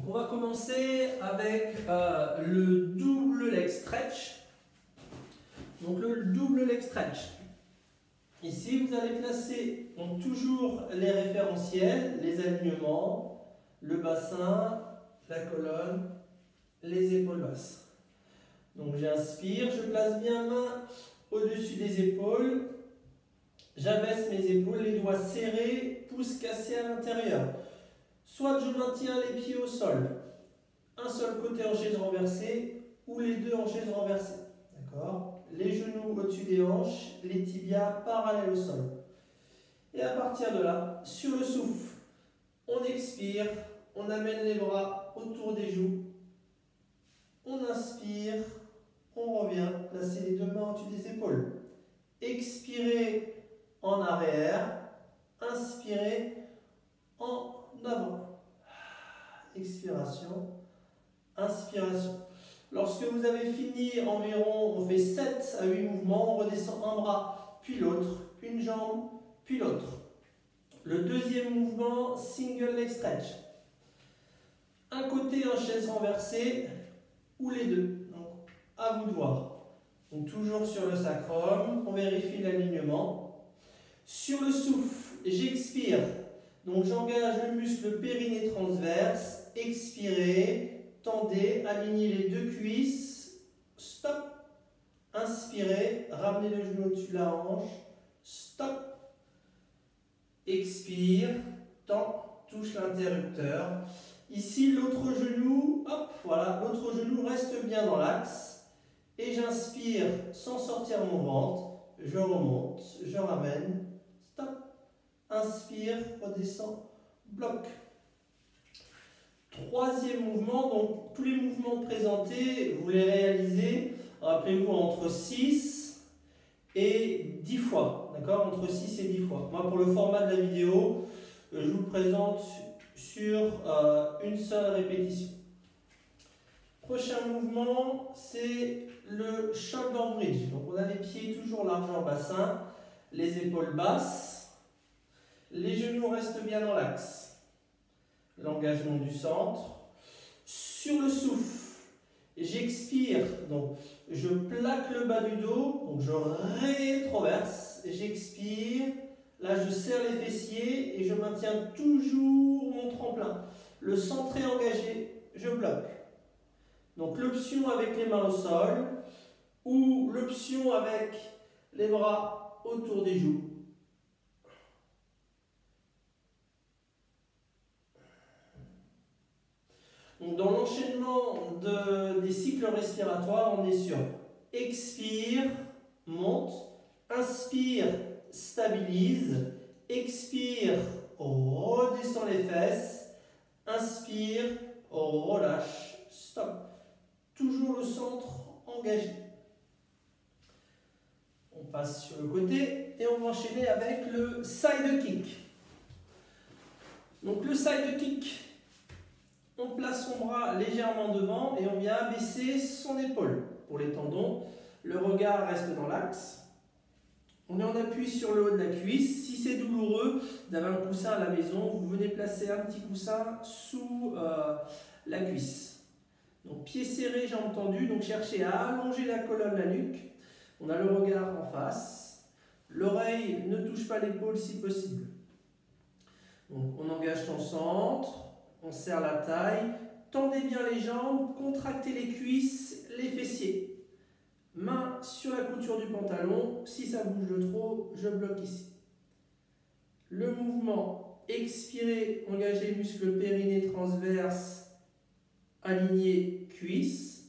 On va commencer avec le double leg stretch. Donc le double leg stretch. Ici, vous allez placer donc, toujours les référentiels, les alignements, le bassin, la colonne, les épaules basses. Donc j'inspire, je place bien main au-dessus des épaules. J'abaisse mes épaules, les doigts serrés, pouces cassés à l'intérieur. Soit je maintiens les pieds au sol, un seul côté en chaise renversée ou les deux en chaise renversée. D'accord ? Les genoux au-dessus des hanches, les tibias parallèles au sol. Et à partir de là, sur le souffle, on expire, on amène les bras autour des joues, on inspire, on revient, placer les deux mains au-dessus des épaules. Expirez en arrière, inspirez en avant. Expiration, inspiration. Lorsque vous avez fini environ, on fait 7 à 8 mouvements, on redescend un bras, puis l'autre, une jambe, puis l'autre. Le deuxième mouvement, single leg stretch. Un côté en chaise renversée ou les deux. Donc, à vous de voir. Donc, toujours sur le sacrum, on vérifie l'alignement. Sur le souffle, j'expire. Donc, j'engage le muscle périnée transverse. Expirez, tendez, alignez les deux cuisses. Stop. Inspirez, ramenez le genou au-dessus de la hanche. Stop. Expire, tend, touche l'interrupteur. Ici, l'autre genou, hop, voilà, l'autre genou reste bien dans l'axe. Et j'inspire sans sortir mon ventre. Je remonte, je ramène. Stop. Inspire, redescend, bloc. Troisième mouvement, donc tous les mouvements présentés, vous les réalisez, rappelez-vous, entre 6 et 10 fois. D'accord ? Entre 6 et 10 fois. Moi, pour le format de la vidéo, je vous le présente sur une seule répétition. Prochain mouvement, c'est le shoulder bridge. Donc, on a les pieds toujours largeur bassin, les épaules basses, les genoux restent bien dans l'axe. L'engagement du centre. Sur le souffle, j'expire, donc je plaque le bas du dos, donc je rétroverse, j'expire, là je serre les fessiers et je maintiens toujours mon tremplin. Le centre est engagé, je bloque. Donc l'option avec les mains au sol ou l'option avec les bras autour des joues. Donc dans l'enchaînement des cycles respiratoires, on est sur expire, monte, inspire, stabilise, expire, redescend les fesses, inspire, relâche, stop. Toujours le centre engagé. On passe sur le côté et on va enchaîner avec le side kick. Donc le side kick, on place son bras légèrement devant et on vient abaisser son épaule pour les tendons. Le regard reste dans l'axe. On est en appui sur le haut de la cuisse. Si c'est douloureux d'avoir un coussin à la maison, vous venez placer un petit coussin sous la cuisse. Donc pieds serrés, jambes tendues. Donc cherchez à allonger la colonne, la nuque. On a le regard en face. L'oreille ne touche pas l'épaule si possible. Donc on engage son centre. On serre la taille, tendez bien les jambes, contractez les cuisses, les fessiers. Main sur la couture du pantalon, si ça bouge de trop, je bloque ici. Le mouvement, expirez, engagez muscle périnée transverse, alignez cuisses.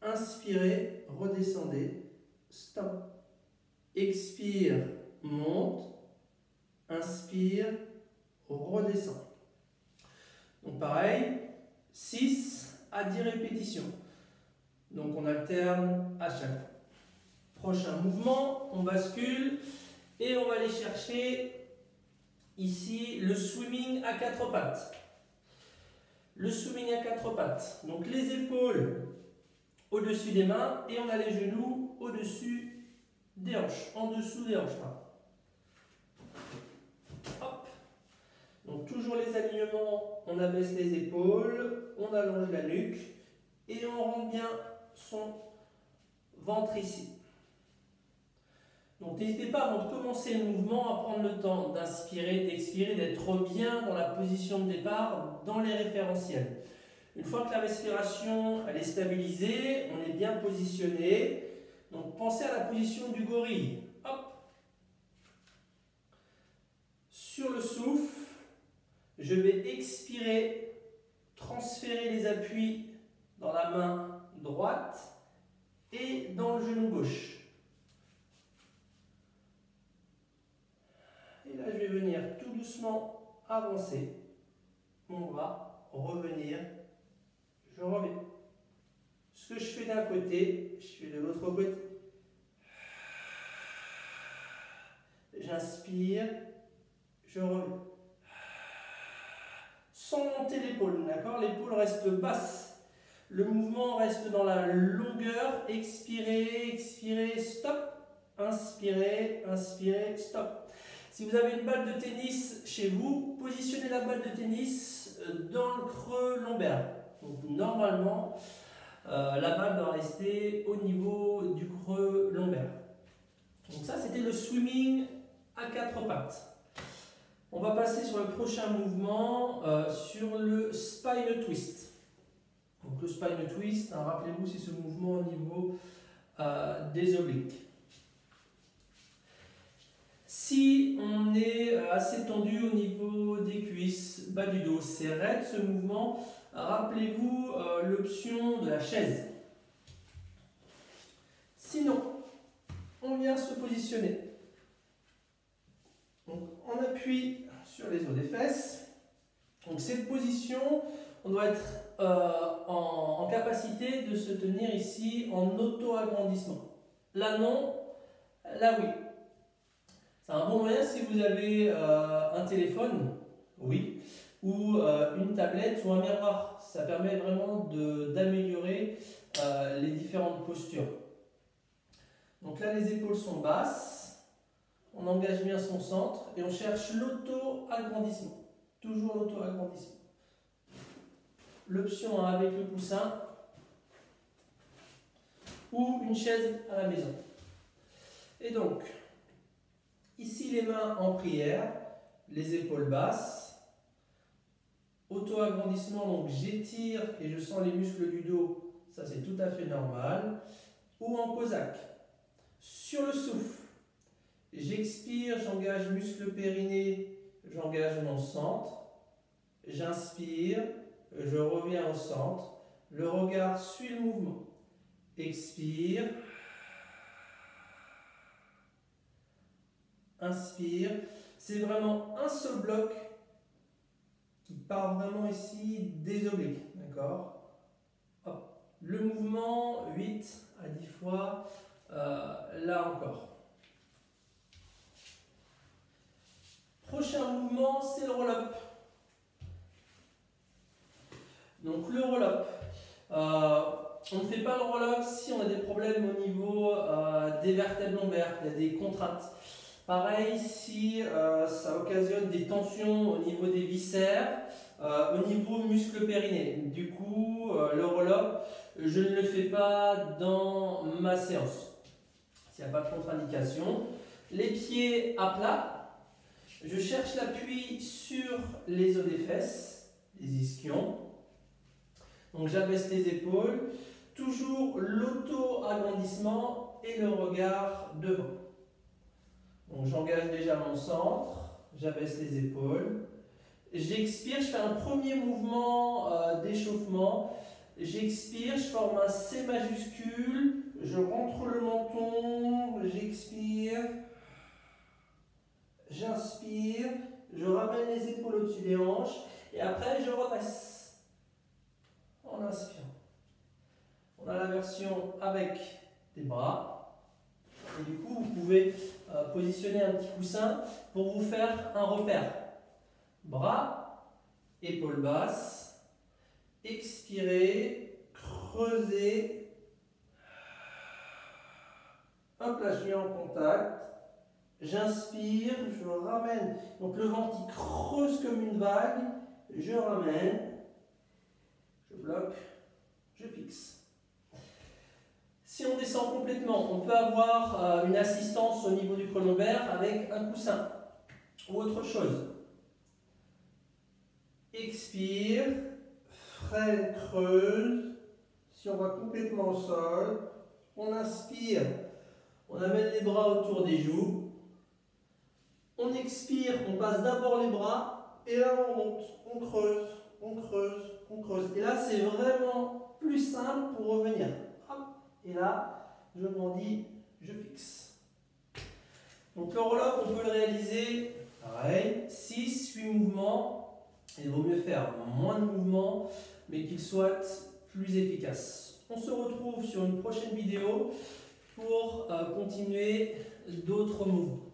Inspirez, redescendez, stop. Expire, monte, inspire, redescend. Donc pareil, 6 à 10 répétitions. Donc on alterne à chaque fois. Prochain mouvement, on bascule et on va aller chercher ici le swimming à 4 pattes. Le swimming à 4 pattes. Donc les épaules au-dessus des mains et on a les genoux au-dessus des hanches, en dessous des hanches. Hop. Donc toujours les alignements on abaisse les épaules, on allonge la nuque et on rentre bien son ventre ici. Donc n'hésitez pas avant de commencer le mouvement à prendre le temps d'inspirer, d'expirer, d'être bien dans la position de départ, dans les référentiels. Une fois que la respiration elle est stabilisée, on est bien positionné. Donc pensez à la position du gorille. Hop. Sur le souffle, je vais expirer, transférer les appuis dans la main droite et dans le genou gauche. Et là, je vais venir tout doucement avancer mon bras, revenir, je reviens. Ce que je fais d'un côté, je fais de l'autre côté. J'inspire, je reviens. Sans monter l'épaule, d'accord? L'épaule reste basse. Le mouvement reste dans la longueur. Expirez, expirez, stop. Inspirez, inspirez, stop. Si vous avez une balle de tennis chez vous, positionnez la balle de tennis dans le creux lombaire. Donc normalement, la balle doit rester au niveau du creux lombaire. Donc ça, c'était le swimming à quatre pattes. On va passer sur le prochain mouvement, sur le spine twist. Donc le spine twist, hein, rappelez-vous, c'est ce mouvement au niveau des obliques. Si on est assez tendu au niveau des cuisses, bas du dos, c'est raide ce mouvement, rappelez-vous l'option de la chaise. Sinon, on vient se positionner. Donc, on appuie sur les os des fesses. Donc cette position, on doit être en capacité de se tenir ici en auto-agrandissement. Là non, là oui. C'est un bon moyen si vous avez un téléphone, oui, ou une tablette ou un miroir. Ça permet vraiment d'améliorer les différentes postures. Donc là, les épaules sont basses, on engage bien son centre et on cherche l'auto-agrandissement. Toujours l'auto-agrandissement. L'option avec le coussin ou une chaise à la maison. Et donc, ici les mains en prière, les épaules basses, auto-agrandissement, donc j'étire et je sens les muscles du dos, ça c'est tout à fait normal, ou en Cosaque. Sur le souffle, j'expire, j'engage muscle périnée, j'engage mon centre, j'inspire, je reviens au centre, le regard suit le mouvement, expire, inspire, c'est vraiment un seul bloc qui part vraiment ici des obliques, d'accord? Le mouvement 8 à 10 fois, là encore. Prochain mouvement, c'est le roll-up. Donc le roll-up, on ne fait pas le roll-up si on a des problèmes au niveau des vertèbres lombaires, il y a des contraintes. Pareil, si ça occasionne des tensions au niveau des viscères, au niveau muscle périnée. Du coup, le roll-up, je ne le fais pas dans ma séance. S'il n'y a pas de contre-indication. Les pieds à plat. Je cherche l'appui sur les os des fesses, les ischions. Donc j'abaisse les épaules. Toujours l'auto-agrandissement et le regard devant. Donc j'engage déjà mon centre, j'abaisse les épaules. J'expire, je fais un premier mouvement d'échauffement. J'expire, je forme un C majuscule, je rentre le menton, j'expire, j'inspire, je ramène les épaules au-dessus des hanches et après je repasse en inspirant. On a la version avec des bras et du coup vous pouvez positionner un petit coussin pour vous faire un repère. Bras, épaules basses, expirez, creusez. Hop là, je suis en contact. J'inspire, je ramène. Donc le ventre il creuse comme une vague je ramène, je bloque, je fixe. Si on descend complètement, on peut avoir une assistance au niveau du creux lombaire avec un coussin ou autre chose. Expire, freine, creuse. Si on va complètement au sol, on inspire, on amène les bras autour des joues. On expire, on passe d'abord les bras et là on monte, on creuse, on creuse, on creuse. Et là c'est vraiment plus simple pour revenir. Hop. Et là, je grandis, je fixe. Donc le roll-up, on peut le réaliser, pareil, 6-8 mouvements. Il vaut mieux faire moins de mouvements, mais qu'ils soient plus efficaces. On se retrouve sur une prochaine vidéo pour continuer d'autres mouvements.